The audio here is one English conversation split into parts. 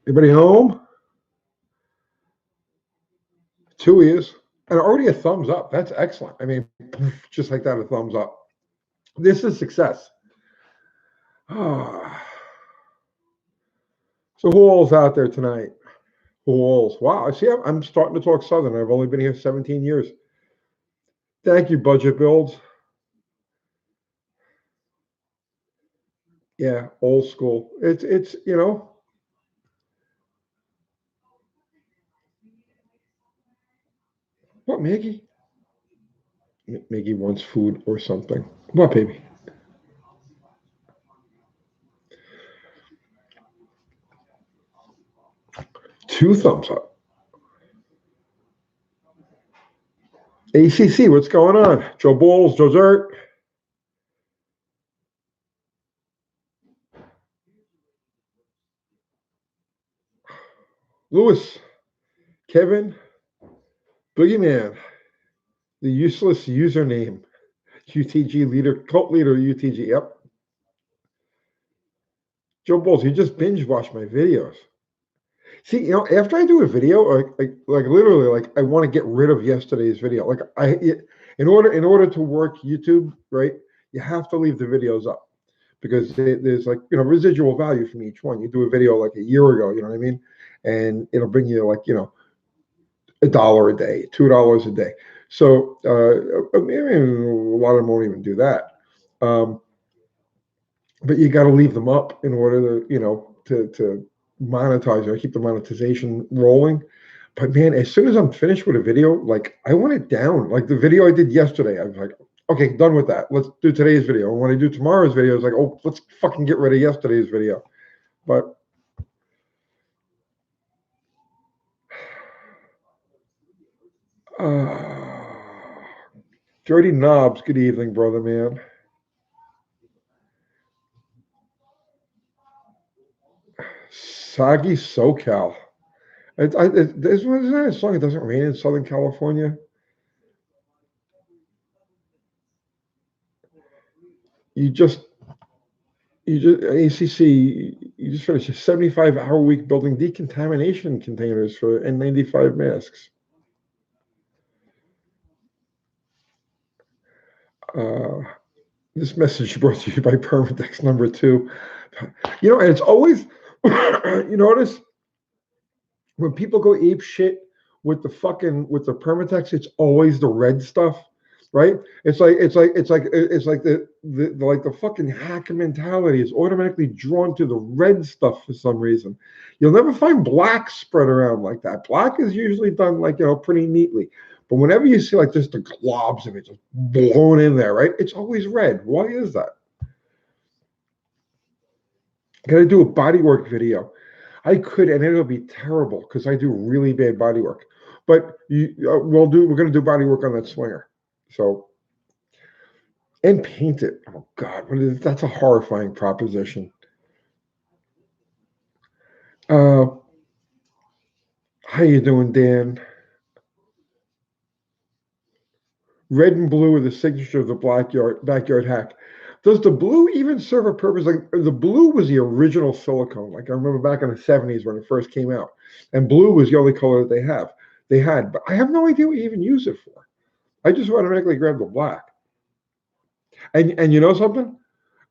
Anybody home? Two ears. And already a thumbs up. That's excellent. I mean, just like that, a thumbs up. This is success. Ah. So who all's out there tonight? Who all's? Wow. I see. I'm starting to talk Southern. I've only been here 17 years. Thank you, Budget Builds. Yeah, old school. It's what, Maggie? Maggie wants food or something. What, baby? Two thumbs up. ACC, what's going on? Joe Balls, Joe Dirt. Lewis, Kevin, Boogeyman, the useless username, UTG leader, cult leader, UTG. Yep. Joe Balls, you just binge watch my videos. See, after I do a video, like literally, like I want to get rid of yesterday's video. Like in order to work YouTube, right, you have to leave the videos up because there's like residual value from each one. You do a video like a year ago, you know what I mean, and it'll bring you like $1 a day, $2 a day. So maybe a lot of them won't even do that. Um, but you got to leave them up in order to to monetize or keep the monetization rolling. But man, as soon as I'm finished with a video, like I want it down. Like the video I did yesterday, I was like, okay, done with that. Let's do today's video. And when I do tomorrow's video, it's like, oh, let's fucking get rid of yesterday's video. But uh, Dirty Knobs, good evening, brother man. Soggy SoCal. This one isn't that a song. It doesn't rain in Southern California. You just ACC. You just finished a 75-hour week building decontamination containers for N95 masks. Uh, this message brought to you by Permatex number 2. And it's always you notice when people go ape shit with the Permatex, it's always the red stuff, right? It's like the fucking hacker mentality is automatically drawn to the red stuff for some reason. You'll never find black spread around like that. Black is usually done like pretty neatly. But whenever you see like just the globs of it just blown in there, right? It's always red. Why is that? Got to do a bodywork video. I could, and it'll be terrible because I do really bad body work. But we're going to do body work on that swinger. So, and paint it. Oh God, that's a horrifying proposition. Uh, how you doing, Dan? Red and blue are the signature of the backyard hack. Does the blue even serve a purpose? Like the blue was the original silicone. Like I remember back in the 70s when it first came out, and blue was the only color that they had. But I have no idea what you even use it for. I just automatically grab the black. And you know something?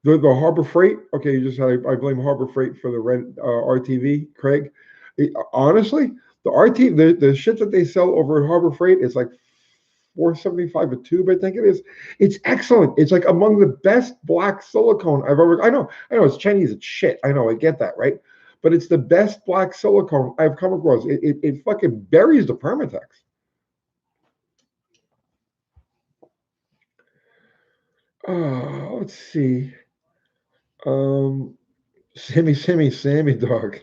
The Harbor Freight. Okay, I blame Harbor Freight for the red RTV, Craig. Honestly, the shit that they sell over at Harbor Freight is like 475 a tube, I think it is. It's excellent. It's like among the best black silicone I've ever. I know it's Chinese. It's shit. I know. I get that, right? But it's the best black silicone I've come across. It fucking buries the Permatex. Let's see. Um, Sammy dog.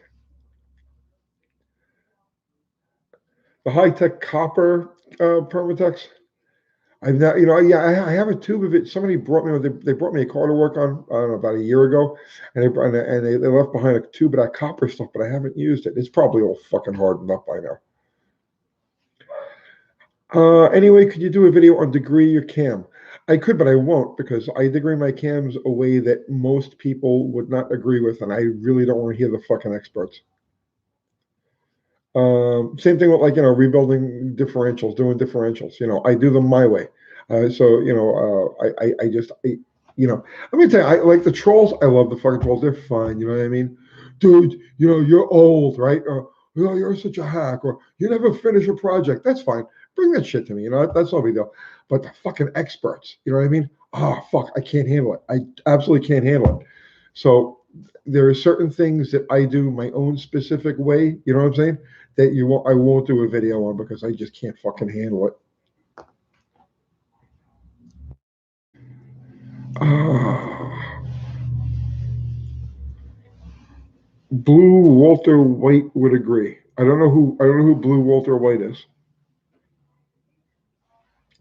The high tech copper Permatex. I've not, yeah, I have a tube of it. Somebody brought me, they brought me a car to work on, I don't know, about a year ago, and they left behind a tube of that copper stuff, but I haven't used it. It's probably all fucking hardened up by now. Anyway, could you do a video on degree your cam? I could, but I won't because I degree my cams a way that most people would not agree with, and I really don't want to hear the fucking experts. Same thing with like, rebuilding differentials, doing differentials. I do them my way. So I just let me tell you, I like the trolls. I love the fucking trolls. They're fun. You know what I mean, dude? You're old, right? Or you're such a hack, or you never finish a project. That's fine. Bring that shit to me. That's no big deal. But the fucking experts, you know what I mean? Oh fuck, I can't handle it. I absolutely can't handle it. So there are certain things that I do my own specific way. You know what I'm saying? That I won't do a video on because I just can't fucking handle it. Blue Walter White would agree. I don't know who Blue Walter White is.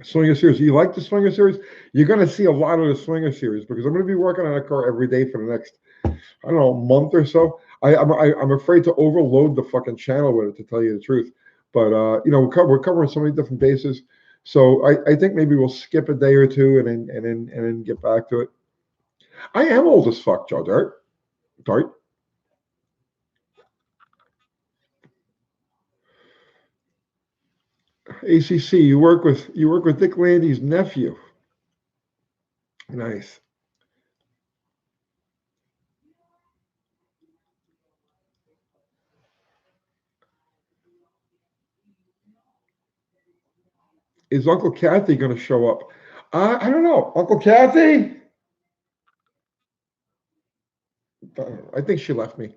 Swinger series. You like the Swinger series? You're going to see a lot of the Swinger series because I'm going to be working on a car every day for the next, I don't know, month or so. I'm afraid to overload the fucking channel with it, to tell you the truth. But we're covering so many different bases. So I think maybe we'll skip a day or two and then get back to it. I am old as fuck, Joe Dart. Dart. ACC. You work with Dick Landy's nephew. Nice. Is Uncle Kathy going to show up? I don't know. Uncle Kathy? I think she left me.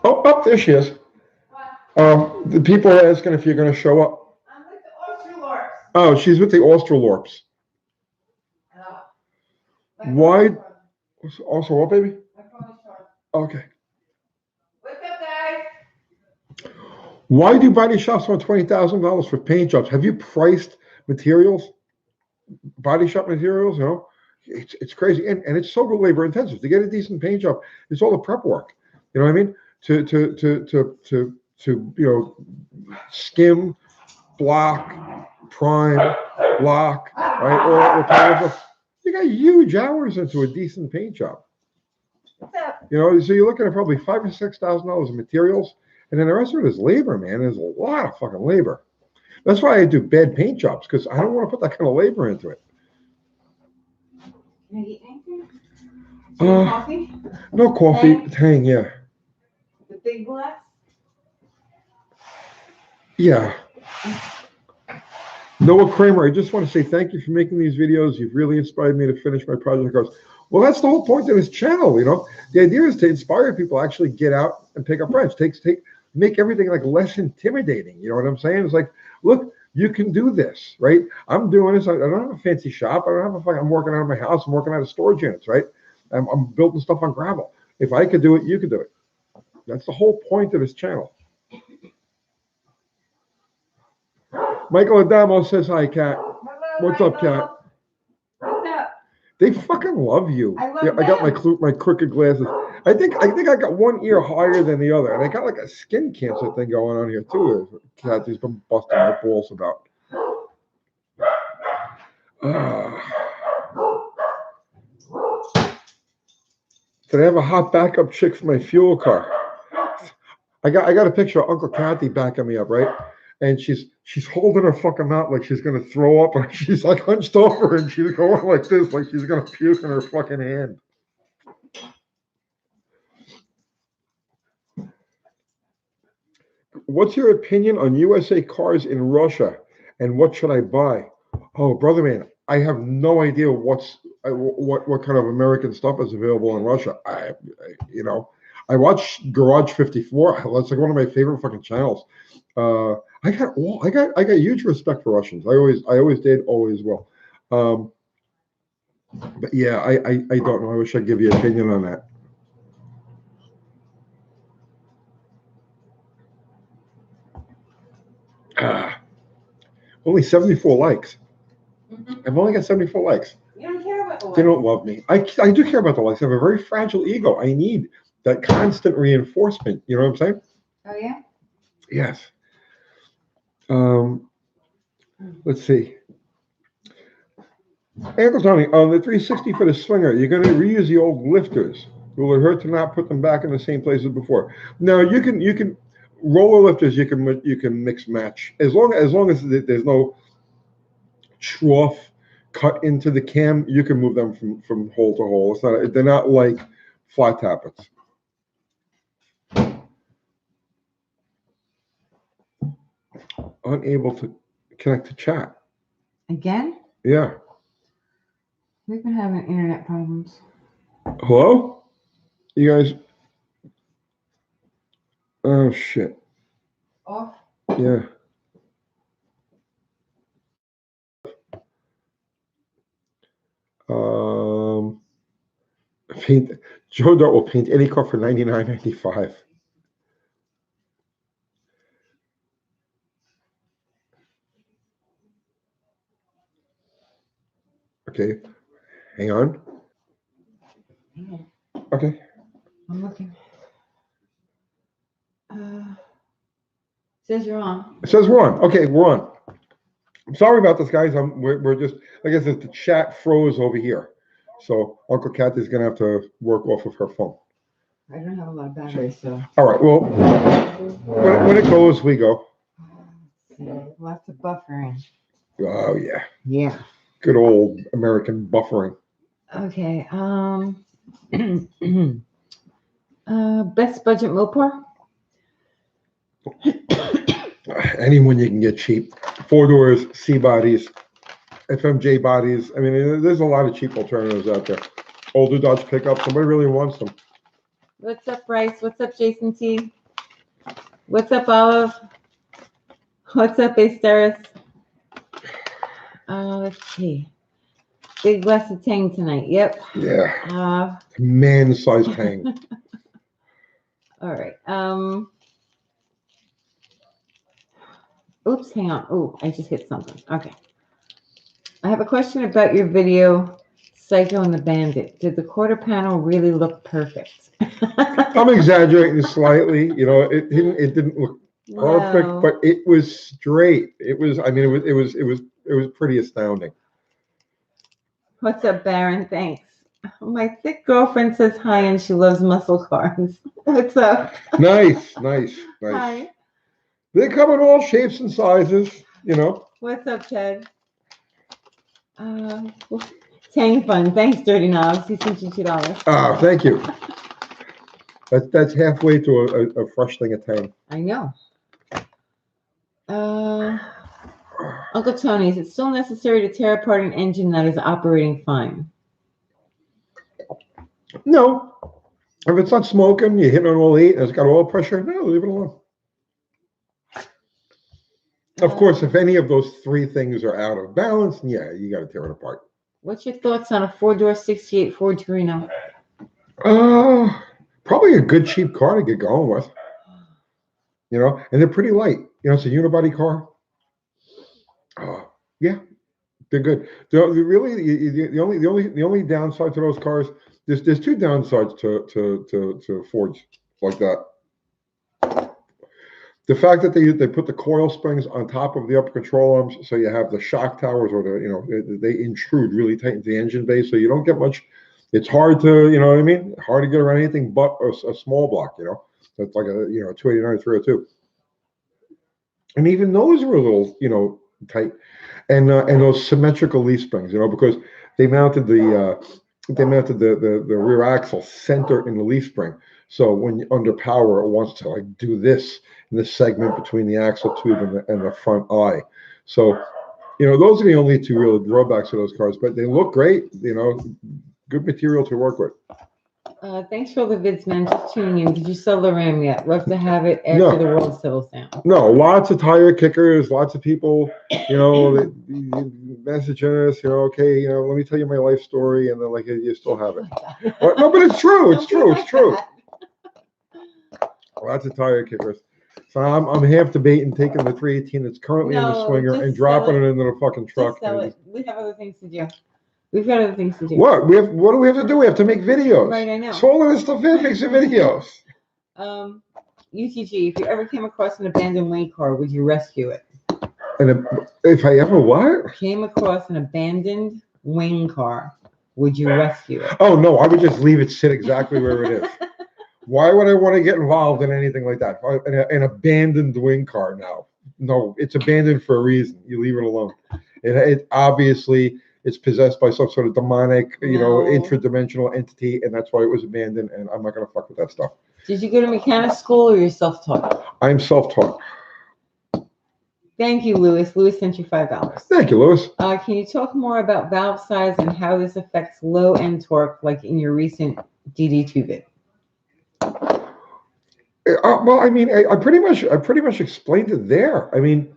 Oh, there she is. The people are asking if you're going to show up. I'm with the Australorps. Oh, she's with the Australorps. Why? Also, what, baby? Okay. What's up, guys? Why do body shops want $20,000 for paint jobs? Have you priced materials? Body shop materials, it's crazy, and it's so labor intensive to get a decent paint job. It's all the prep work. You know what I mean? To skim, block, prime, block, right? All that repetitive. You got huge hours into a decent paint job. So you're looking at probably $5,000 or $6,000 of materials, and then the rest of it is labor, man. There's a lot of fucking labor. That's why I do bad paint jobs, because I don't want to put that kind of labor into it. Can I eat anything? Coffee? No coffee. Tang, yeah. The big glass? Yeah. Noah Kramer, I just want to say thank you for making these videos. You've really inspired me to finish my project cars. Well, that's the whole point of this channel, The idea is to inspire people to actually get out and pick up friends. Make everything like less intimidating. You know what I'm saying? It's like, look, you can do this, right? I'm doing this. I don't have a fancy shop. I'm working out of my house. I'm working out of storage units, right? I'm building stuff on gravel. If I could do it, you could do it. That's the whole point of this channel. Michael Adamo says hi, Kat. What's up, Kat? What's up? They fucking love you. I got my crooked glasses. I think I got one ear higher than the other, and I got like a skin cancer thing going on here too. Kathy's been busting my balls about. Did I have a hot backup chick for my fuel car? I got a picture of Uncle Kathy backing me up, right? And she's holding her fucking mouth like she's gonna throw up, and she's like hunched over, and she's going like this, like she's gonna puke in her fucking hand. What's your opinion on USA cars in Russia, and what should I buy? Oh, brother man, I have no idea what kind of American stuff is available in Russia. I watch Garage 54. That's like one of my favorite fucking channels. I got huge respect for Russians. I always did, always will. But yeah, I don't know. I wish I'd give you an opinion on that. Only 74 likes. I've only got 74 likes. You don't care about the likes. They don't love me. I do care about the likes. I have a very fragile ego. I need that constant reinforcement. You know what I'm saying? Oh, yeah? Yes. Let's see. Uncle Tony, on the 360 for the Swinger, you're going to reuse the old lifters. Will it hurt to not put them back in the same place as before? No, you can. roller lifters you can mix match as long as there's no trough cut into the cam. You can move them from hole to hole. They're not like flat tappets. Unable to connect to chat. Again? Yeah. We've been having internet problems. Hello? You guys? Oh, shit. Off? Yeah. Paint. Joe Dart will paint any car for $99.95. Okay. Hang on. Yeah. Okay. I'm looking. Says you're on. It says we're on. Okay, we're on. I'm sorry about this, guys. We're just, like I said, the chat froze over here. So Uncle Kathy's going to have to work off of her phone. I don't have a lot of battery, so. All right. Well, when it goes, we go. Lots of buffering. Oh, yeah. Yeah. Good old American buffering. Okay. Best budget Mopar? Anyone you can get cheap. 4-doors, C bodies, FMJ bodies. I mean, there's a lot of cheap alternatives out there. Older Dodge pickup. Somebody really wants them. What's up, Bryce? What's up, Jason T? What's up, Olive? What's up, Asteris? Let's see. Big blessed tang tonight. Yep. Yeah. Man-sized tang. All right. Oops, hang on. Oh, I just hit something. Okay. I have a question about your video, Psycho and the Bandit. Did the quarter panel really look perfect? I'm exaggerating slightly. You know, it didn't look perfect, No. but it was straight. It was. I mean, it was pretty astounding. What's up, Baron? Thanks. My thick girlfriend says hi and she loves muscle cars. What's up? Nice. Hi. They come in all shapes and sizes, you know. What's up, Ted? Tang Fun. Thanks, Dirty Knobs. He sent you $2. Ah, thank you. That's halfway to a fresh thing of tang. I know. Uncle Tony, is it still necessary to tear apart an engine that is operating fine? No. If it's not smoking, you're hitting on all 8, and it's got oil pressure, no, leave it alone. Of course, if any of those 3 things are out of balance, yeah, you got to tear it apart. What's your thoughts on a 4-door 68 Ford Torino? Probably a good cheap car to get going with. You know, and they're pretty light. You know, it's a unibody car. Yeah, they're good. The only downside to those cars, there's 2 downsides to Fords like that. The fact that they put the coil springs on top of the upper control arms, so you have the shock towers, or they intrude really tight into the engine bay, so you don't get much. It's hard to, you know what I mean? Hard to get around anything but a small block, you know. That's like a 289, 302. And even those are a little, tight. And those symmetrical leaf springs, because they mounted the rear axle center in the leaf spring. So when you're under power, it wants to like do this in the segment between the axle tube and the front eye. So, those are the only 2 real drawbacks of those cars, but they look great, good material to work with. Thanks for all the vids, man. Just tuning in. Did you sell the Ram yet? Love to have it after the world settles down. No, lots of tire kickers, lots of people, messaging us, okay, let me tell you my life story, and then like you still have it. No, but it's true. It's true. Lots of tire kickers. So I'm half debating taking the 318 that's currently in the swinger and dropping it into the fucking truck. Just sell it. We have other things to do. We've got other things to do. What do we have to do? We have to make videos. Right, I know. So all of this stuff in makes the videos. UTG, if you ever came across an abandoned wing car, would you rescue it? And if I ever what? Came across an abandoned wing car, would you rescue it? Oh no, I would just leave it sit exactly where it is. Why would I want to get involved in anything like that? An abandoned wing car now. No, it's abandoned for a reason. You leave it alone. It obviously it's possessed by some sort of demonic, No. intradimensional entity, and that's why it was abandoned. And I'm not gonna fuck with that stuff. Did you go to mechanic school or you're self-taught? I'm self-taught. Thank you, Lewis. Lewis sent you $5. Thank you, Lewis. Can you talk more about valve size and how this affects low end torque, like in your recent DD2 vid? Well, I mean, I pretty much explained it there. I mean,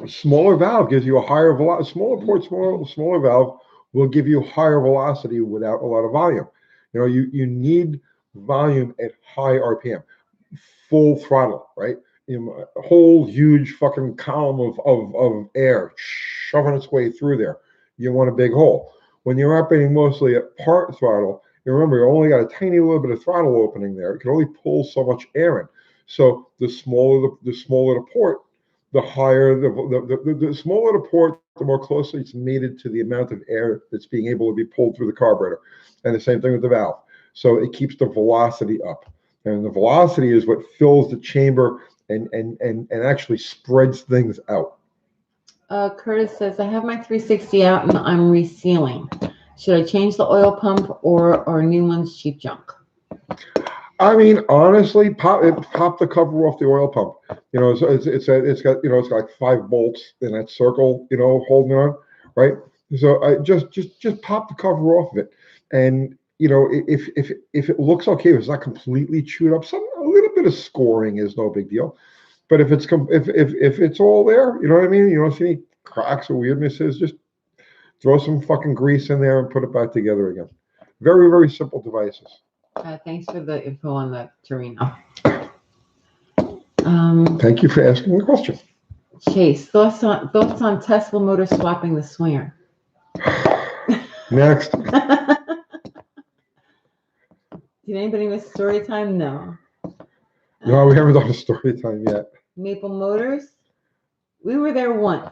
a smaller valve gives you a higher velocity. Smaller port, smaller valve will give you higher velocity without a lot of volume. You need volume at high RPM, full throttle, right? A whole huge fucking column of air shoving its way through there. You want a big hole. When you're operating mostly at part throttle, you remember you only got a tiny little bit of throttle opening there. It can only pull so much air in. So the smaller the port, the higher the smaller the port, the more closely it's mated to the amount of air that's being able to be pulled through the carburetor. And the same thing with the valve. So it keeps the velocity up. And the velocity is what fills the chamber and actually spreads things out. Curtis says, I have my 360 out and I'm resealing. Should I change the oil pump or are new ones cheap junk? I mean, honestly, pop the cover off the oil pump. It's got like 5 bolts in that circle, holding it on, right? So I just pop the cover off of it, and if it looks okay, if it's not completely chewed up, a little bit of scoring is no big deal. But if it's all there, you know what I mean? You don't see any cracks or weirdnesses, just throw some fucking grease in there and put it back together again. Very, very simple devices. Thanks for the info on the Torino. Thank you for asking the question. Chase, thoughts on Tesla motor swapping the swinger? Next. Did anybody miss story time? No. No, we haven't done a story time yet. Maple Motors? We were there once.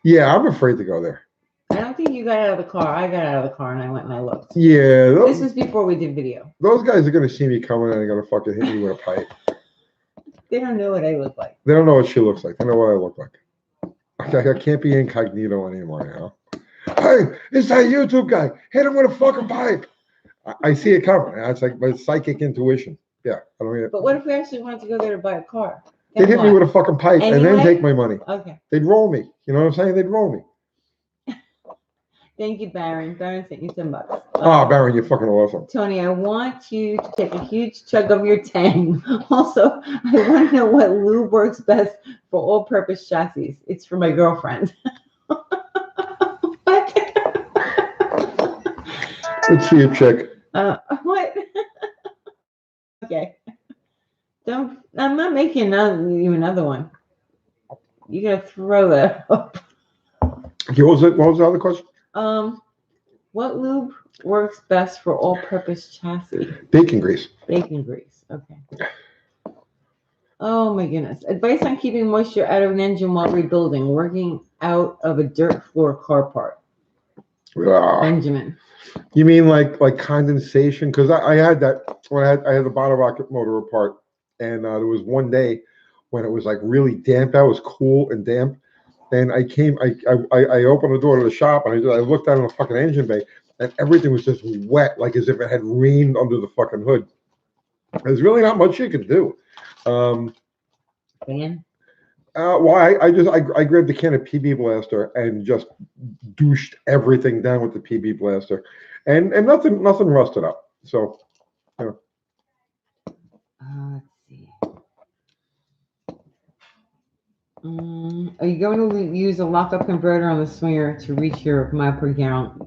Yeah, I'm afraid to go there. I don't think you got out of the car. I got out of the car and I went and I looked. Yeah. This was before we did video. Those guys are going to see me coming and they're going to fucking hit me with a pipe. They don't know what I look like. They don't know what she looks like. They know what I look like. I can't be incognito anymore now. Hey, it's that YouTube guy. Hit him with a fucking pipe. I see it coming. It's like my psychic intuition. Yeah. I don't. But what if we actually wanted to go there to buy a car? They'd hit me with a fucking pipe and then take my money. Okay. They'd roll me. You know what I'm saying? They'd roll me. Thank you, Baron. Baron sent you some bucks. Baron, you're fucking awesome. Tony, I want you to take a huge chug of your Tang. Also, I want to know what lube works best for all-purpose chassis. It's for my girlfriend. What? Let's see a check. What? Okay. I'm not making you another one. You gotta throw that up. Okay, what was the other question? What lube works best for all-purpose chassis? Bacon grease. Bacon grease. Okay. Oh my goodness. Advice on keeping moisture out of an engine while rebuilding, working out of a dirt floor car part. Benjamin. You mean like condensation? Because I had that when I had the bottle rocket motor apart, and there was one day when it was like really damp. It was cool and damp. And I opened the door to the shop and I looked down in the fucking engine bay and everything was just wet, like as if it had rained under the fucking hood. There's really not much you can do. Fan? Well, I grabbed the can of PB Blaster and just douched everything down with the PB Blaster, and nothing rusted up. So, let's see. Are you going to use a lockup converter on the swinger to reach your mile per gallon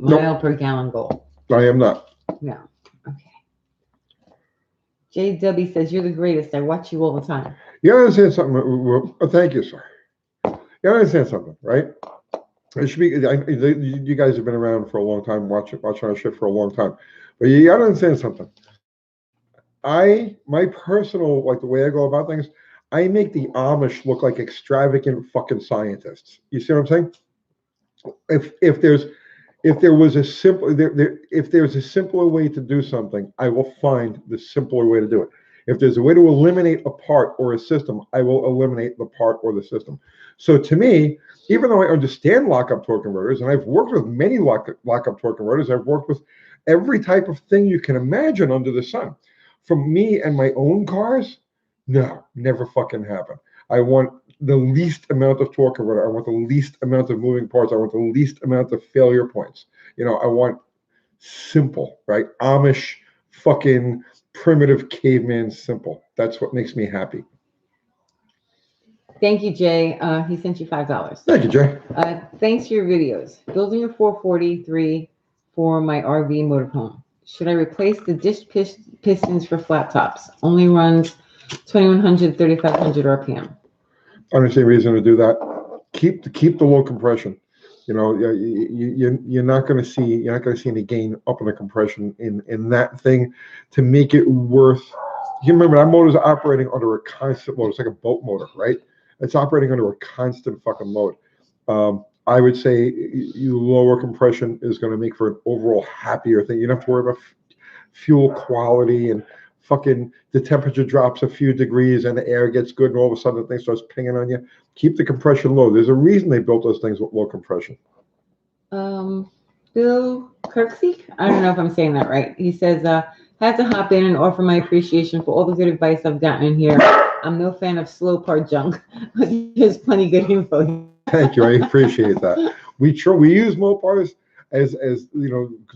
goal? I am not. No. Okay. JW says you're the greatest. I watch you all the time. You understand something? Thank you, sir. You understand something, right? It should be. You guys have been around for a long time, watching our shit for a long time, but you gotta understand something. My personal, like the way I go about things, I make the Amish look like extravagant fucking scientists. You see what I'm saying? If if there was a simple if there's a simpler way to do something, I will find the simpler way to do it. If there's a way to eliminate a part or a system, I will eliminate the part or the system. So to me, even though I understand lockup torque converters, and I've worked with many lockup torque converters, I've worked with every type of thing you can imagine under the sun. From me and my own cars, no, never fucking happen. I want the least amount of torque converter. I want the least amount of moving parts. I want the least amount of failure points. I want simple, right? Amish fucking primitive caveman simple. That's what makes me happy. Thank you, Jay. He sent you $5. Thank you, Jay. Thanks for your videos. Building a 443 for my RV motorhome. Should I replace the dish pistons for flat tops? Only runs 2100, 3500 RPM. I don't see a reason to do that. Keep the low compression. You're not going to see any gain up in the compression in that thing to make it worth. You remember that motor's operating under a constant load. It's like a boat motor, right? It's operating under a constant fucking load. I would say you lower compression is going to make for an overall happier thing. You don't have to worry about fuel quality and fucking the temperature drops a few degrees and the air gets good and all of a sudden the thing starts pinging on you. Keep the compression low. There's a reason they built those things with low compression. Bill Kirksey, I don't know if I'm saying that right. He says, had to hop in and offer my appreciation for all the good advice I've gotten in here. I'm no fan of slow part junk, but there's plenty good info. Thank you. I appreciate that. We use Mopars as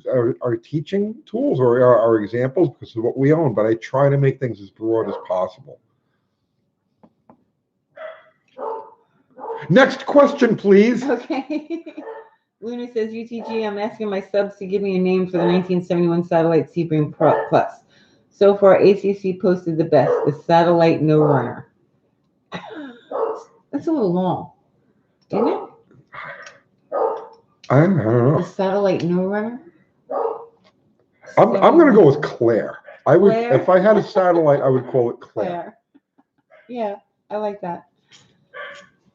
our teaching tools or our examples because of what we own, but I try to make things as broad as possible. Next question, please. Okay. Luna says, UTG, I'm asking my subs to give me a name for the 1971 Satellite Sebring Plus. So far, ACC posted the best, the Satellite No Runner. That's a little long, isn't it? I don't know. The Satellite No Runner? I'm going to go with Claire. I would, Claire? If I had a satellite, I would call it Claire. Yeah, I like that.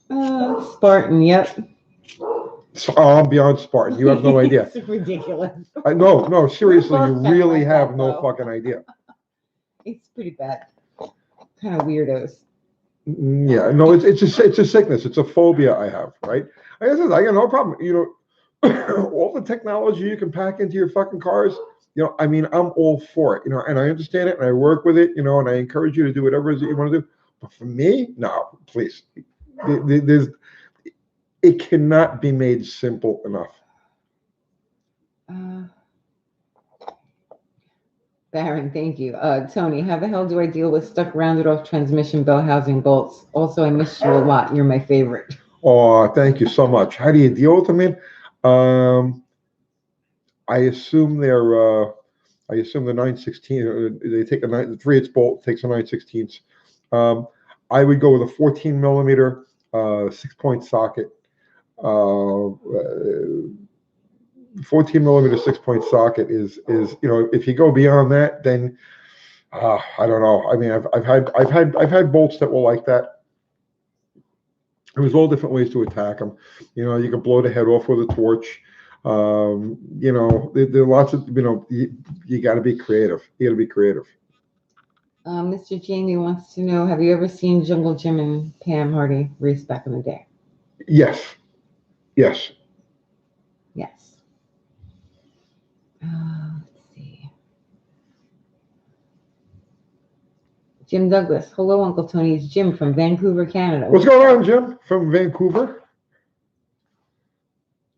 Spartan, yep. So, I'm beyond Spartan. You have no idea. It's ridiculous. No, seriously, you really like have that, no though. fucking idea. It's pretty bad. Kind of weirdos. Yeah, no, it's a sickness. It's a phobia I have, right? I got no problem. All the technology you can pack into your fucking cars, I'm all for it, and I understand it and I work with it, and I encourage you to do whatever it is that you want to do. But for me, no, please. It cannot be made simple enough. Baron, thank you. Tony, how the hell do I deal with stuck rounded off transmission bell housing bolts? Also, I miss you a lot. You're my favorite. Oh, thank you so much. How do you deal with them, man? I assume they're 9/16. They take the 3/8 bolt, takes a 9/16. I would go with a 14 millimeter 6-point socket. 14 millimeter 6-point socket is if you go beyond that, then I don't know. I mean, I've had bolts that were like that. There's all different ways to attack them. You can blow the head off with a torch. There are lots of you got to be creative. You got to be creative. Mr. Jamie wants to know: have you ever seen Jungle Jim and Pam Hardy race back in the day? Yes. Yes. Let's see. Jim Douglas. Hello, Uncle Tony. It's Jim from Vancouver, Canada. What's going on, Jim? From Vancouver?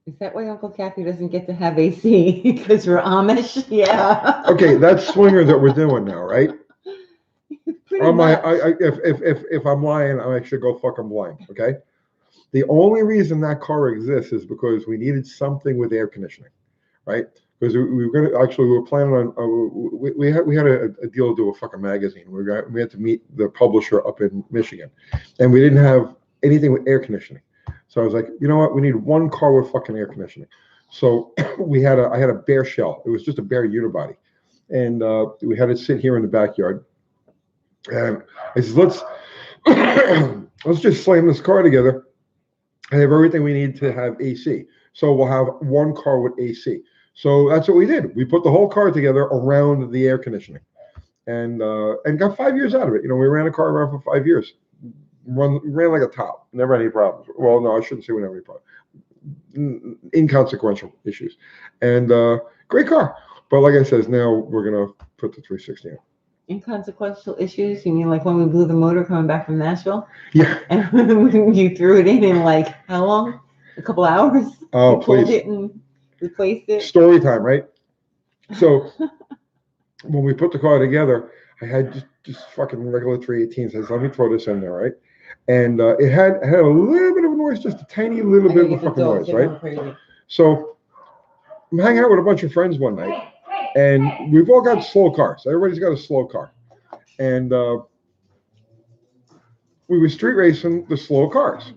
Is that why Uncle Kathy doesn't get to have AC? Because we're Amish? Yeah. Okay, that's swinger that we're doing now, right? Much. If I'm lying, I should go fucking blind, okay? The only reason that car exists is because we needed something with air conditioning, right? Because we were planning on we had a deal to do a fucking magazine. We had to meet the publisher up in Michigan, and we didn't have anything with air conditioning. So I was like, you know what? We need one car with fucking air conditioning. So I had a bare shell. It was just a bare unibody, and we had it sit here in the backyard. And I said, let's just slam this car together. I have everything we need to have AC. So we'll have one car with AC. So that's what we did. We put the whole car together around the air conditioning, and got 5 years out of it. We ran a car around for 5 years. Ran like a top. Never had any problems. Well, no, I shouldn't say we never had any problems. Inconsequential issues, and great car. But like I said, now we're gonna put the 360 in. Inconsequential issues? You mean like when we blew the motor coming back from Nashville? Yeah. And you threw it in like how long? A couple hours? Oh, you pulled please. it and replaced it? Story time, right? So when we put the car together, I had just fucking regular 318s. I said, let me throw this in there, right? And it had a little bit of a noise, just a tiny little bit of a fucking noise, right? So I'm hanging out with a bunch of friends one night, and we've all got slow cars. Everybody's got a slow car. And we were street racing the slow cars.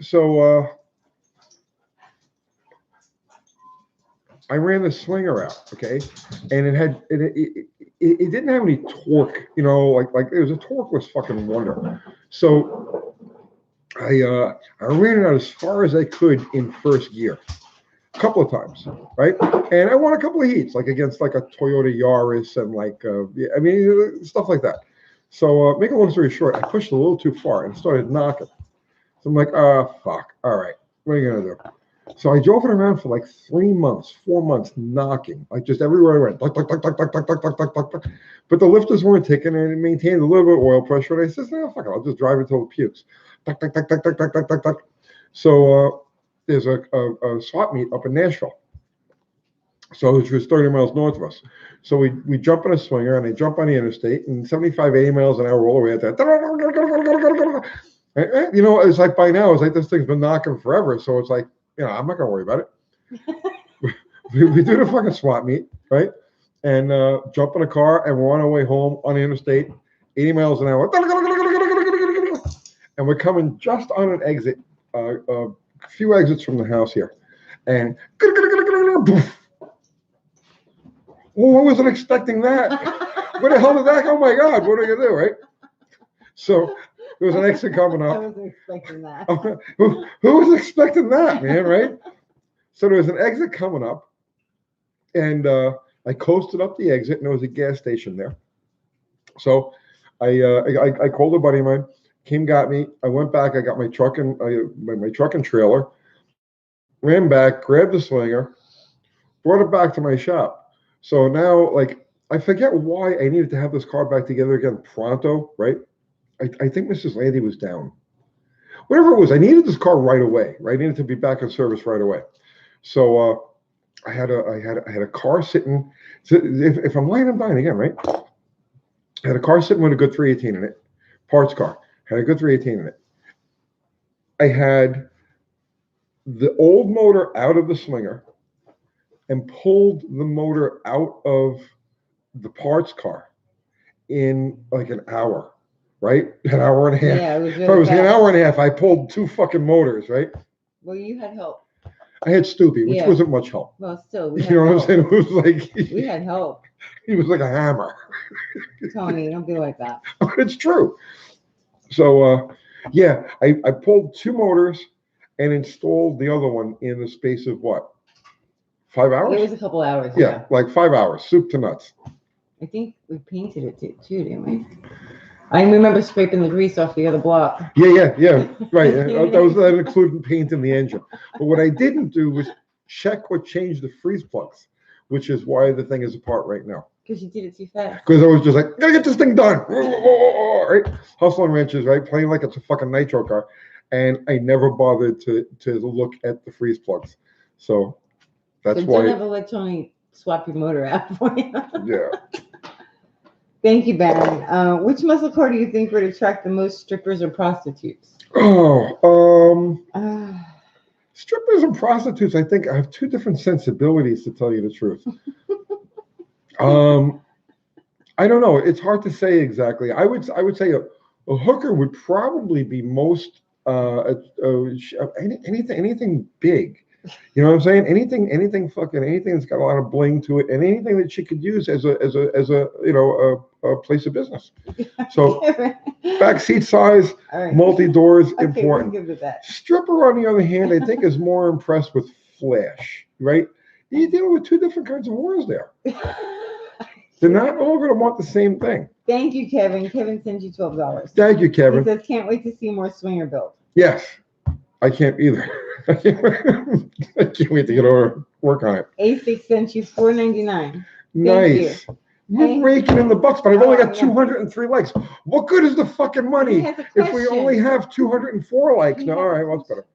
So I ran the slinger out, okay, and it didn't have any torque, like it was a torqueless fucking wonder. So I ran it out as far as I could in first gear, a couple of times, right? And I won a couple of heats, like against like a Toyota Yaris and stuff like that. So make a long story short, I pushed a little too far and started knocking. So I'm like, oh fuck, all right, what are you gonna do? So I drove it around for like 3 months, 4 months, knocking, like just everywhere I went. Tuck, tuck, tuck, tuck, tuck, tuck, tuck, tuck, tuck, tuck, tuck. But the lifters weren't ticking, and it maintained a little bit of oil pressure. And I said, no, fuck it, I'll just drive it until it pukes. Tuck, tuck, tuck, tuck, tuck, tuck, tuck, tuck, tuck. So there's a swap meet up in Nashville. So which was 30 miles north of us. So we jump in a swinger, and I jump on the interstate, and 75, 80 miles an hour all the way at that. It's like by now, it's like this thing's been knocking forever. So it's like, I'm not gonna worry about it. we do the fucking swap meet, right? And jump in a car, and we're on our way home on the interstate, 80 miles an hour. And we're coming just on an exit, a few exits from the house here. And well, I wasn't expecting that. Where the hell did that go? Oh my God, what are we gonna do, right? So there was an exit coming up. I wasn't expecting that. Who was expecting that, man, right? So there was an exit coming up, and I coasted up the exit, and there was a gas station there. So I called a buddy of mine, came, got me. I went back, I got my truck and my truck and trailer, ran back, grabbed the slinger, brought it back to my shop. So now, like, I forget why I needed to have this car back together again pronto, right? I think Mrs. Landy was down. Whatever it was, I needed this car right away, right? I needed to be back in service right away. So I had a car sitting. So if I'm lying, I'm dying again, right? I had a car sitting with a good 318 in it, parts car. Had a good 318 in it. I had the old motor out of the slinger and pulled the motor out of the parts car in like an hour, right? An hour and a half. Yeah, it was really So it was fast. an hour and a half. I pulled 2 fucking motors, right? Well, you had help. I had Stoopy, which wasn't much help. Well, still, we had You know what help. I'm saying? It was like We had help. he was like a hammer. Tony, don't be like that. It's true. So yeah, I pulled 2 motors and installed the other one in the space of what? 5 hours? It was a couple hours. Yeah, like 5 hours, soup to nuts. I think we painted it too, didn't we? I remember scraping the grease off the other block. Yeah, right. That included paint in the engine. But what I didn't do was check what changed the freeze plugs, which is why the thing is apart right now. Because you did it too fast. Because I was just like, gotta get this thing done. Right? Hustling wrenches, right? Playing like it's a fucking nitro car. And I never bothered to look at the freeze plugs. So that's why. Don't ever let Tony swap your motor out for you. Yeah. Thank you, Baron. Which muscle car do you think would attract the most strippers or prostitutes? Strippers and prostitutes, I think I have 2 different sensibilities, to tell you the truth. I don't know. It's hard to say exactly. I would say a hooker would probably be most anything big. You know what I'm saying? Anything fucking anything that's got a lot of bling to it, and anything that she could use as a a place of business. So backseat size, All right. multi doors, Okay, we're important. good with that. Stripper, on the other hand, I think is more impressed with flash, right? You're dealing with two different kinds of whores there. They're not all going to want the same thing. Thank you, Kevin. Kevin sends you $12. Thank you, He Kevin. says, can't wait to see more swinger build. Yes, I can't either. I can't wait to get over work on it. A6 sent you $4.99. Nice. You're Hey. raking in the bucks, but I've only Oh, got yeah. 203 likes. What good is the fucking money He has a if we question. only have 204 likes? He No, has all a right, well, that's question. better.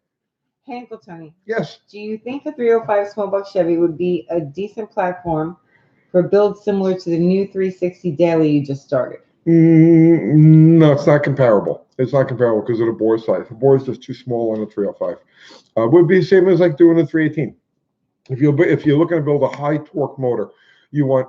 Hey, Uncle Tony. Yes. Do you think a 305 small block Chevy would be a decent platform for builds similar to the new 360 daily you just started? No, it's not comparable. It's not comparable because of the bore size. The bore is just too small on the 305. Would be the same as like doing the 318. If you're looking to build a high torque motor, you want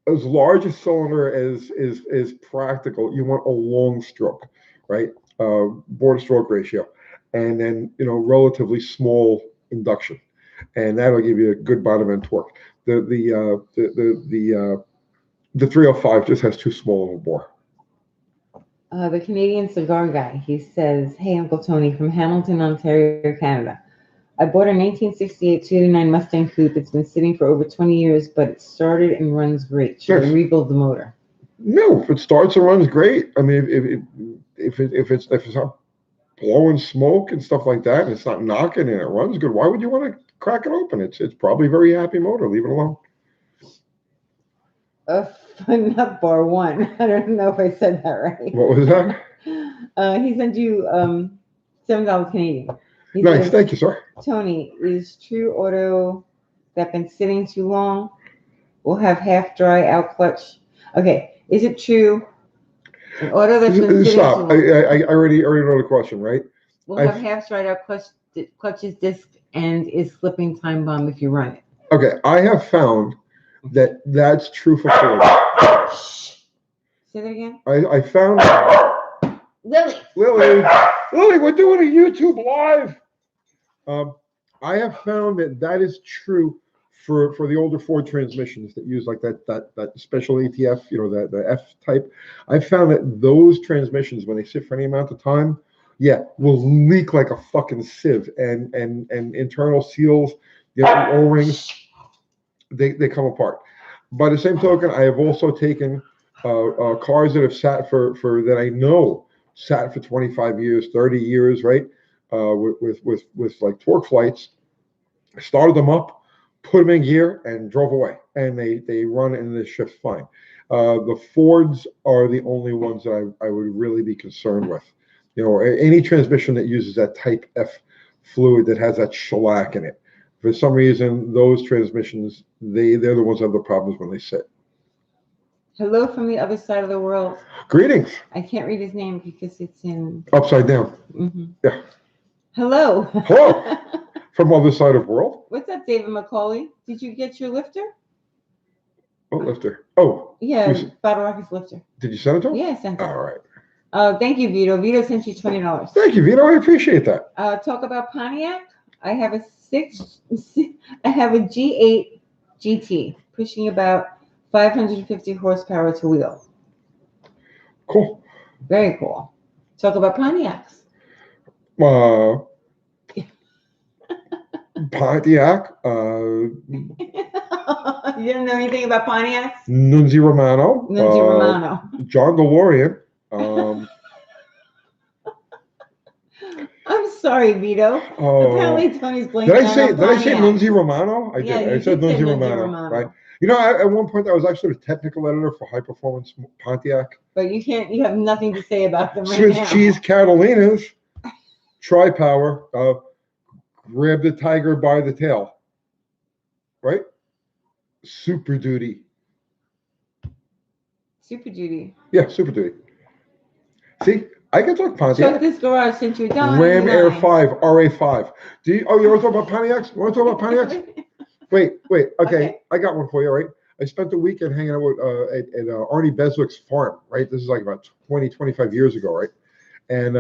as large a cylinder as is practical. You want a long stroke, right? Bore to stroke ratio, and then relatively small induction, and that'll give you a good bottom end torque. The 305 just has too small of a bore. The Canadian cigar guy, he says, hey, Uncle Tony from Hamilton, Ontario, Canada. I bought a 1968 289 Mustang Coupe. It's been sitting for over 20 years, but it started and runs great. Should I rebuild the motor? No, if it starts and runs great. I mean, if it's not blowing smoke and stuff like that, and it's not knocking and it runs good, why would you want to crack it open? It's probably a very happy motor. Leave it alone. Nut bar one. I don't know if I said that right. What was that? He sent you $7 Canadian. He Nice, says, thank you, sir. Tony, is True Auto that been sitting too long will have half dry out clutch? Okay, is it true an auto that's been sitting Stop. too long I already know the question, right? will have half dried out clutches disc and is slipping time bomb if you run it? Okay, I have found that that's true for Ford. Say that again. I found Lily, we're doing a YouTube live. I have found that is true for the older Ford transmissions that use like that special ATF, the F type. I found that those transmissions, when they sit for any amount of time, will leak like a fucking sieve, and internal seals, O-rings, they come apart. By the same token, I have also taken cars that have sat for that I know sat for 25 years, 30 years, right? With like torque flights, started them up, put them in gear, and drove away, and they run and they shift fine. The Fords are the only ones that I would really be concerned with. Any transmission that uses that Type F fluid that has that shellac in it. For some reason, those transmissions, they're the ones that have the problems when they sit. Hello from the other side of the world. Greetings. I can't read his name because it's in upside down. Mm-hmm. Yeah. Hello. Hello. From other side of world. What's up, David McCauley? Did you get your lifter? What lifter? Oh. Yeah, Battle Rockets lifter. Did you send it to him? Yeah, I sent it. All right. Thank you, Vito. Vito sent you $20. Thank you, Vito. I appreciate that. Talk about Pontiac. I have a G8 GT pushing about 550 horsepower to wheel. Cool. Very cool. Talk about Pontiacs. Pontiac. You didn't know anything about Pontiacs? Nunzi Romano. John DeLorean. I'm sorry, Vito. Apparently, Tony's blanking. Did I say Nunzi Romano? I did. I said Nunzi Romano. Right. At one point, I was actually the technical editor for High Performance Pontiac. But you have nothing to say about them right Swiss now. cheese Catalinas, tri-power, grab the tiger by the tail. Right? Super Duty. Super Duty. Yeah, Super Duty. See, I can talk Pontiac. Chuck this garage since you're done. Ram Air 5, RA5. You want to talk about Pontiacs? You want to talk about Pontiacs? Wait. Okay. I got one for you, right? I spent the weekend hanging out with at Arnie Beswick's farm, right? This is like about 20, 25 years ago, right? And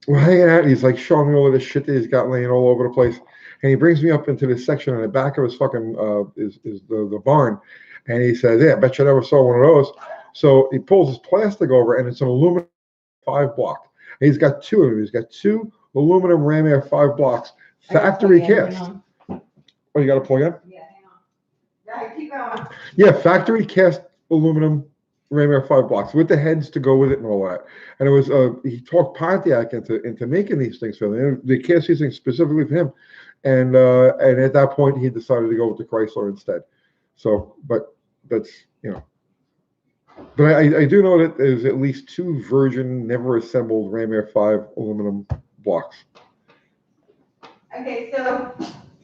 we're hanging out, and he's like showing me all of this shit that he's got laying all over the place. And he brings me up into this section in the back of his fucking is the barn, and he says, "Yeah, I bet you never saw one of those." So he pulls his plastic over, and it's an aluminum 5 block. And he's got two of them. He's got two aluminum Ram Air 5 blocks, factory cast. Oh, you got to plug in? Yeah, hang on. Right, keep going. Yeah, factory cast aluminum Ram Air 5 blocks with the heads to go with it and all that. And it was he talked Pontiac into making these things for him. They cast these things specifically for him. And at that point he decided to go with the Chrysler instead. So, but that's But I do know that there's at least 2 virgin, never assembled Ram Air 5 aluminum blocks. Okay, so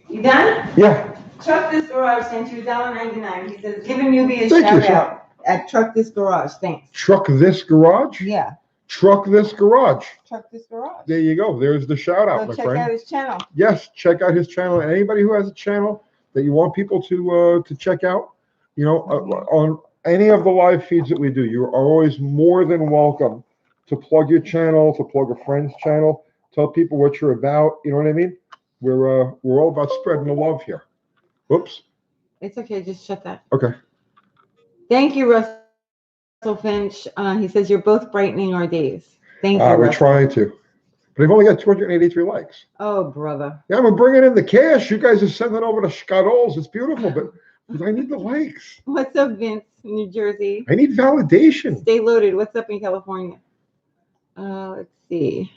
you done? Yeah. Truck This Garage sent you $1.99. He says, giving you a shout out at Truck This Garage. Thanks. Truck This Garage? Yeah. Truck This Garage. Truck This Garage. There you go. There's the shout out, my friend. Check out his channel. Yes, check out his channel. And anybody who has a channel that you want people to check out, on any of the live feeds that we do, you are always more than welcome to plug your channel, to plug a friend's channel, tell people what you're about. You know what I mean? We're all about spreading the love here. Whoops. It's okay. Just shut that. Okay. Thank you, Russell Finch. He says you're both brightening our days. Thank you. We're trying to. But I've only got 283 likes. Oh, brother. Yeah, I'm bringing in the cash. You guys are sending over the scuddles. It's beautiful, but I need the likes. What's up, Vince, New Jersey? I need validation. Stay loaded. What's up in California? Let's see.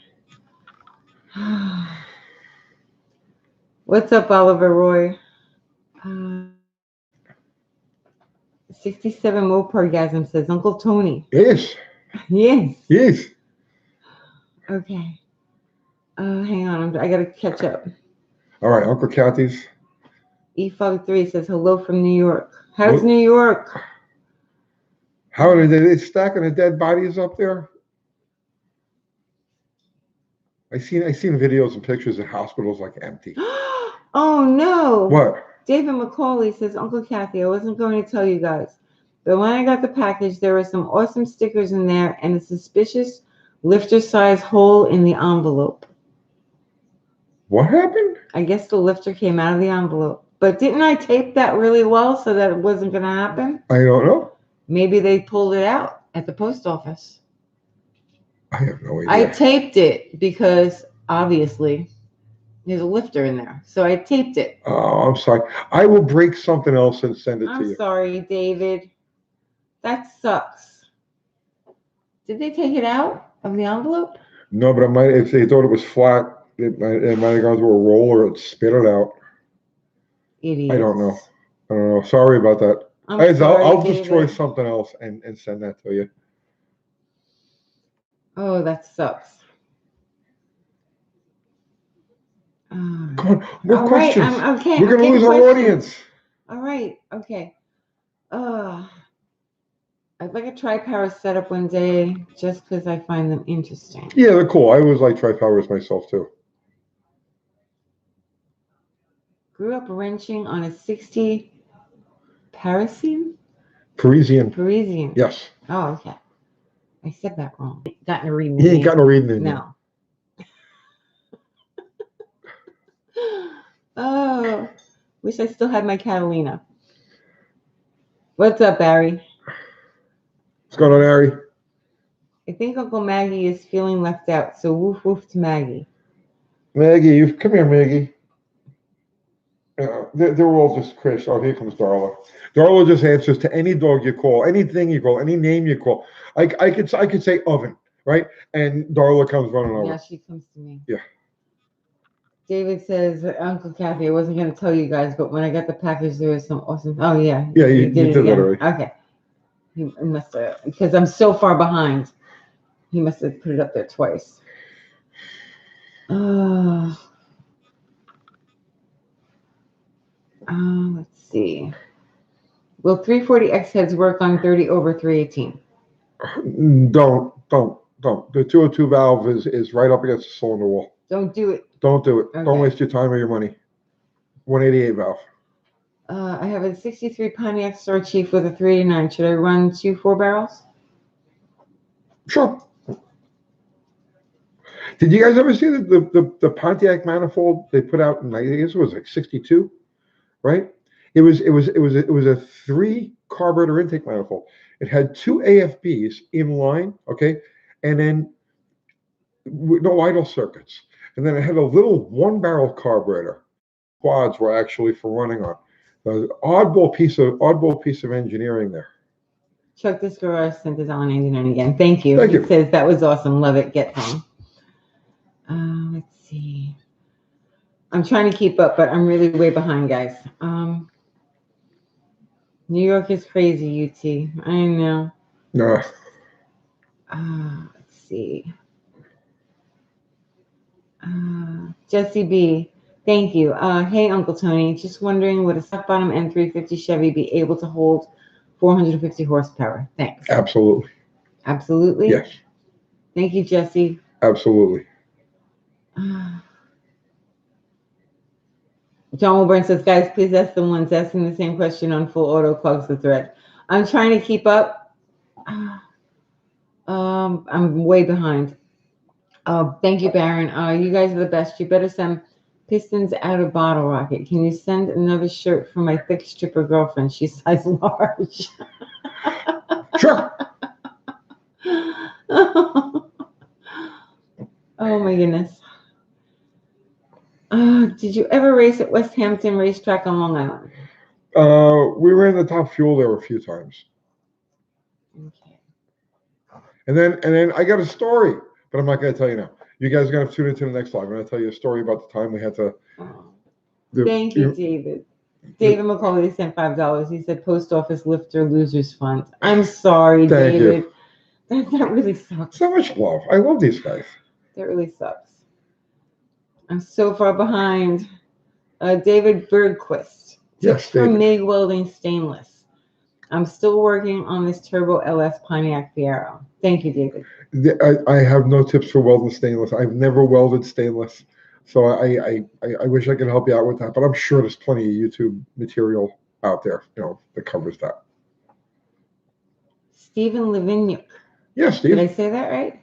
What's up, Oliver Roy? 67 Mopargasm says Uncle Tony. Yes. Yes. Yes. Okay. Hang on. I got to catch up. All right, Uncle Kathy's. E53 says hello from New York. How's New York? How are they stacking the dead bodies up there? I seen videos and pictures of hospitals like empty. Oh no. What? David McCauley says, Uncle Kathy, I wasn't going to tell you guys, but when I got the package, there were some awesome stickers in there and a suspicious lifter-size hole in the envelope. What happened? I guess the lifter came out of the envelope. But didn't I tape that really well so that it wasn't going to happen? I don't know. Maybe they pulled it out at the post office. I have no idea. I taped it because, obviously, there's a lifter in there. So I taped it. Oh, I'm sorry. I will break something else and send it to you. I'm sorry, David. That sucks. Did they take it out of the envelope? No, but if they thought it was flat, it might have gone through a roller and spit it out. Idiots. I don't know. Sorry about that. I'll destroy something else and send that to you. Oh, that sucks. Come on, more right, questions. Okay. We're going to lose our audience. All right. Okay. I'd like a tri-power setup one day just because I find them interesting. Yeah, they're cool. I always like tri-powers myself too. Grew up wrenching on a 60 Parisian? Parisian. Yes. Oh, okay. I said that wrong. Got no reading. He ain't got no reading in No. Oh, wish I still had my Catalina. What's up, Barry? What's going on, Ari? I think Uncle Maggie is feeling left out, so woof woof to Maggie. Maggie, come here, Maggie. They're all just Chris. Oh, here comes Darla. Darla just answers to any dog you call, anything you call, any name you call. I could say oven, right? And Darla comes running over. Yeah, she comes to me. Yeah. David says, Uncle Kathy, I wasn't going to tell you guys, but when I got the package, there was some awesome. Oh, yeah. Yeah, you did that already. Okay. He must have, because I'm so far behind. He must have put it up there twice. Let's see. Will 340X heads work on 30 over 318? Don't. The 202 valve is right up against the cylinder wall. Don't do it. Don't do it. Okay. Don't waste your time or your money. 188 valve. I have a 63 Pontiac Star Chief with a 389. Should I run 2 4 barrels? Sure. Did you guys ever see the Pontiac manifold they put out in, I guess it was like 62, right? It was a three carburetor intake manifold. It had two AFBs in line, okay, and then with no idle circuits. And then it had a little one barrel carburetor. Quads were actually for running on. Oddball piece of engineering there. Chuck this garage sent his on 99 again. Thank you. Thank He you. says that was awesome. Love it. Get home. Let's see. I'm trying to keep up, but I'm really way behind, guys. New York is crazy, UT. I know. No. Let's see. Jesse B. Thank you. Hey, Uncle Tony. Just wondering, would a stock bottom N350 Chevy be able to hold 450 horsepower? Thanks. Absolutely. Absolutely? Yes. Thank you, Jesse. Absolutely. John Wilburn says, guys, please ask the ones asking the same question on full auto clogs the thread. I'm trying to keep up. I'm way behind. Thank you, Baron. You guys are the best. You better send pistons out of Bottle Rocket. Can you send another shirt for my thick stripper girlfriend? She's size large. Sure. Oh my goodness. Did you ever race at West Hampton Racetrack on Long Island? We ran the Top Fuel there a few times. Okay. And then I got a story, but I'm not going to tell you now. You guys are going to tune into the next live. I'm going to tell you a story about the time we had to. Thank you, David. David McCauley sent $5. He said, "Post office lifter losers fund." I'm sorry, Thank David. you. That really sucks. So much love. I love these guys. That really sucks. I'm so far behind. David Bergquist. Yes, from David. MIG Welding Stainless. I'm still working on this Turbo LS Pontiac Fiero. Thank you, David. I have no tips for welding stainless. I've never welded stainless, so I wish I could help you out with that. But I'm sure there's plenty of YouTube material out there, that covers that. Stephen Livin. Yes, Steve. Did I say that right?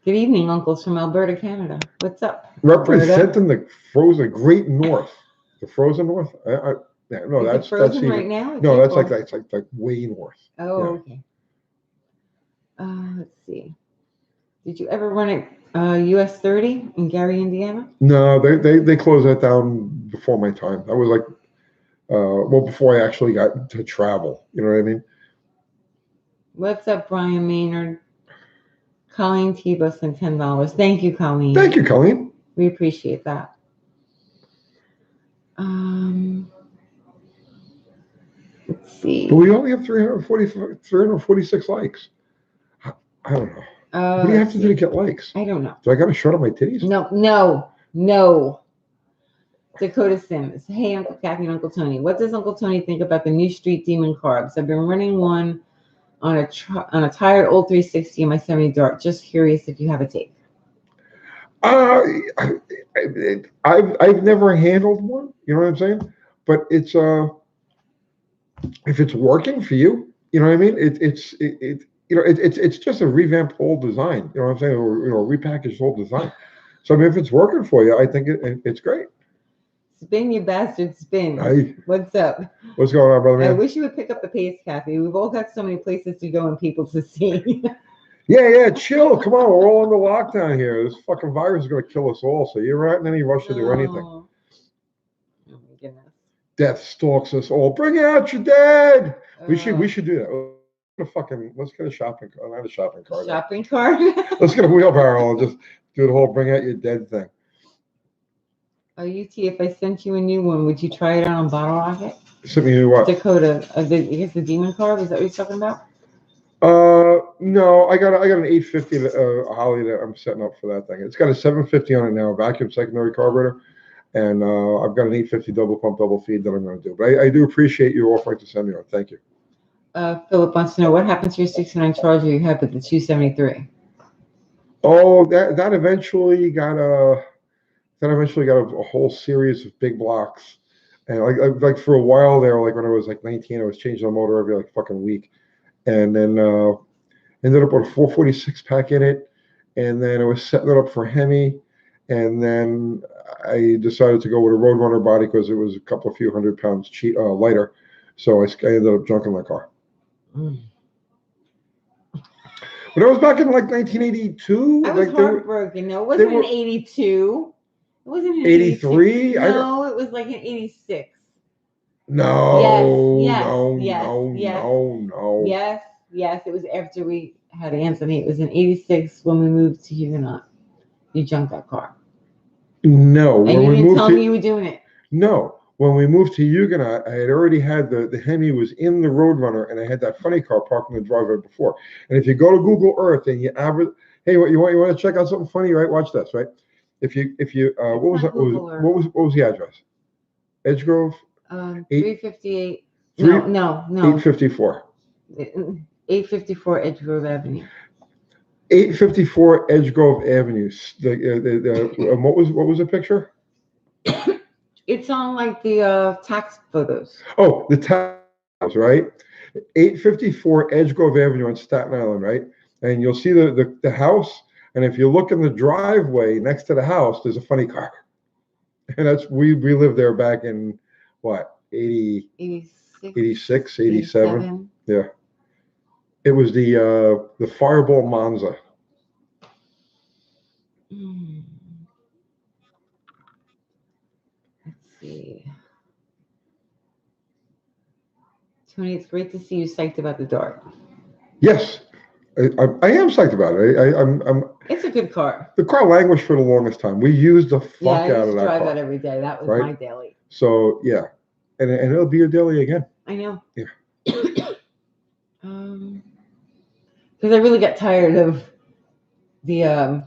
Good evening, uncles from Alberta, Canada. What's up? Representing the frozen Great North. The frozen North? No, Is that's it frozen even, right now? no, that's like way north. Oh, Yeah. okay. Let's see. Did you ever run at US 30 in Gary, Indiana? No, they closed that down before my time. That was before I actually got to travel. You know what I mean? What's up, Brian Maynard? Colleen Tebow sent $10. Thank you, Colleen. Thank you, Colleen. We appreciate that. Let's see. But we only have 346 likes. I don't know. What do you have to do to get likes? I don't know. Do I got to shut up my titties? No. Dakota Sims. Hey, Uncle Kathy and Uncle Tony. What does Uncle Tony think about the new Street Demon carbs? I've been running one on a tired old 360 in my 70 Dart. Just curious if you have a take. I've never handled one. You know what I'm saying? But it's if it's working for you, you know what I mean. It's just a revamped old design. You know what I'm saying? Or repackaged old design. So I mean, if it's working for you, I think it's great. Spin, you bastard, spin. What's up? What's going on, brother man? I wish you would pick up the pace, Kathy. We've all got so many places to go and people to see. Yeah, chill. Come on, we're all under lockdown here. This fucking virus is going to kill us all. So you're not in any rush to do anything. Oh my goodness. Death stalks us all. Bring out your dead. We should do that. Let's get a shopping cart. Not a shopping cart. Shopping cart? Let's get a wheelbarrow and just do the whole bring out your dead thing. UT, if I sent you a new one, would you try it out on Bottle Rocket? Sent me a new what? Dakota. I guess the Demon carb. Is that what you're talking about? No, I got an 850 Holly that I'm setting up for that thing. It's got a 750 on it now, vacuum secondary carburetor, and I've got an 850 double pump double feed that I'm going to do. But I do appreciate you offering to send me one. Thank you. Philip wants to know what happened to your 69 Charger you had with the 273. Oh, that eventually got a whole series of big blocks, and like for a while there, like when I was like 19, I was changing the motor every like fucking week. And then ended up with a 446 pack in it, and then I was setting it up for Hemi, and then I decided to go with a Roadrunner body because it was a couple of few hundred pounds lighter. So I ended up junking my car. Mm. But I was back in like 1982. I was like heartbroken. No, it wasn't were- in 82. It wasn't in 83? 82. No, it was like in 86. No, Yes, no, yes, no, yes. no. Yes. It was after we had Anthony. It was in 86 when we moved to Huguenot. You junked that car. No, And you didn't tell me you were doing it. No, when we moved to Huguenot, I had already had the Hemi was in the Roadrunner, and I had that funny car parked in the driveway before. And if you go to Google Earth and you average, hey, what you want to check out something funny, right? Watch this, right? If you what was that? What was the address? Edgegrove. 358. Three- No. 854. 854 Edgegrove Avenue. 854 Edgegrove Avenue. What was the picture? It's on like the tax photos. Oh, the tax, right? 854 Edgegrove Avenue on Staten Island, right? And you'll see the house. And if you look in the driveway next to the house, there's a funny car. And that's we lived there back in what 86, 87. Yeah. It was the Fireball Monza. Let's see. Tony, it's great to see you psyched about the Dart. Yes, I am psyched about it. I'm. It's a good car. The car languished for the longest time. We used the fuck I out used of to that drive car. that every day. That was right? my daily. So yeah, and it'll be your daily again. I know. Yeah. Because I really got tired of the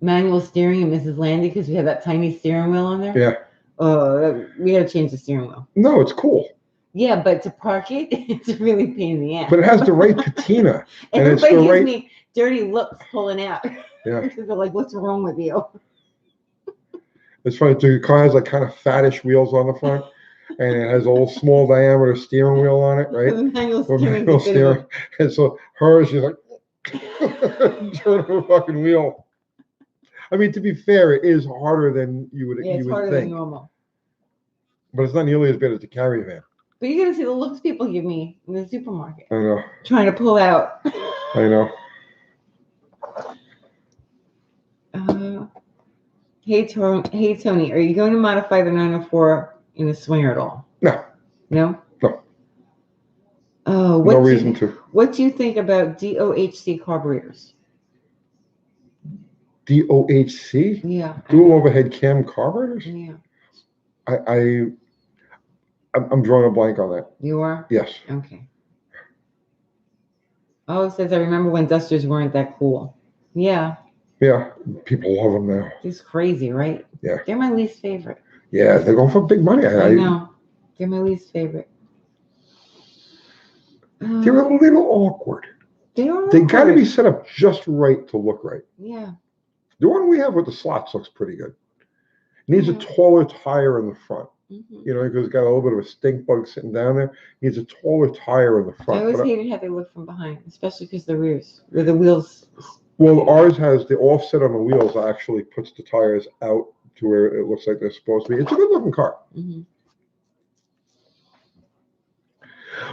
manual steering in Mrs. Landy because we had that tiny steering wheel on there. Yeah. We got to change the steering wheel. No, it's cool. Yeah, but to park it, it's a really pain in the ass. But it has the right patina. and everybody gives me dirty looks pulling out. Yeah. They're like, "What's wrong with you?" It's funny. The car has like kind of fattish wheels on the front, and it has a little small diameter steering wheel on it, right? Manual steering. And so hers, she's like, turn the fucking wheel. I mean, to be fair, it is harder than you would it's harder think. than normal. But it's not nearly as bad as the Caravan. But you're gonna see the looks people give me in the supermarket. I know. Trying to pull out. I know. Hey Tony, are you going to modify the 904 in the Swinger at all? No. No? No. Oh, no reason to. What do you think about DOHC carburetors? DOHC? Yeah. Dual overhead cam carburetors? Yeah. I'm drawing a blank on that. You are? Yes. Okay. Oh, it says I remember when Dusters weren't that cool. Yeah. Yeah. People love them now. It's crazy, right? Yeah. They're my least favorite. Yeah, they're going for big money. I know. They're my least favorite. They're a little awkward. They are. They got to be set up just right to look right. Yeah. The one we have with the slots looks pretty good. It needs a taller tire in the front. Mm-hmm. You know, because it's got a little bit of a stink bug sitting down there. It needs a taller tire in the front. I always hated how they look from behind, especially because the rears or the wheels. Well, ours has the offset on the wheels actually puts the tires out to where it looks like they're supposed to be. It's a good looking car. Mm-hmm.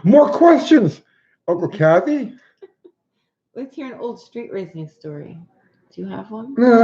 More questions, Uncle Kathy? Let's hear an old street racing story. Do you have one? No.